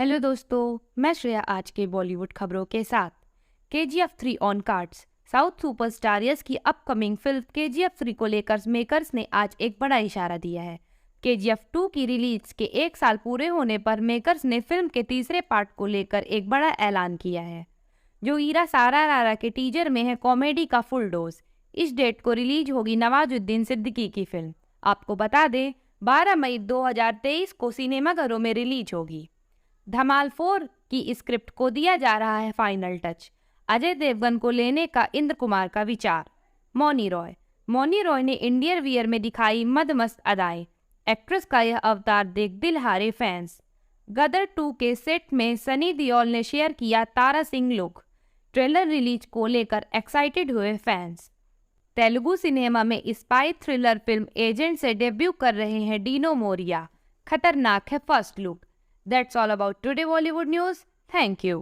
Hello दोस्तों, मैं श्रेया आज के बॉलीवुड खबरों के साथ। KGF 3 on cards. South superstar Yash की अपकमिंग फिल्म केजीएफ 3 को लेकर मेकर्स ने आज एक बड़ा इशारा दिया है। केजीएफ 2 की रिलीज के 1 साल पूरे होने पर मेकर्स ने फिल्म के तीसरे पार्ट को लेकर एक बड़ा ऐलान किया है, जो ईरा सारा रारा के टीजर में है कॉमेडी का फुल डोज। इस डेट को रिलीज होगी नवाजुद्दीन सिद्दीकी की फिल्म। आपको बता दें, 12 मई 2023 को सिनेमाघरों में रिलीज होगी। धमाल 4 की स्क्रिप्ट को दिया जा रहा है फाइनल टच। अजय देवगन को लेने का इंद्र कुमार का विचार। मौनी रॉय ने इंडियन वियर में दिखाई मदमस्त अदाएं। एक्ट्रेस का यह अवतार देख दिल हारे फैंस। गदर 2 के सेट में सनी देओल ने शेयर किया Tara Singh look. Trailer release को लेकर एक्साइटेड हुए फैंस। तेलुगु सिनेमा में स्पाई थ्रिलर फिल्म एजेंट से डेब्यू कर रहे हैं डीनो मोरिया। खतरनाक है first look. That's all about today Bollywood news. Thank you.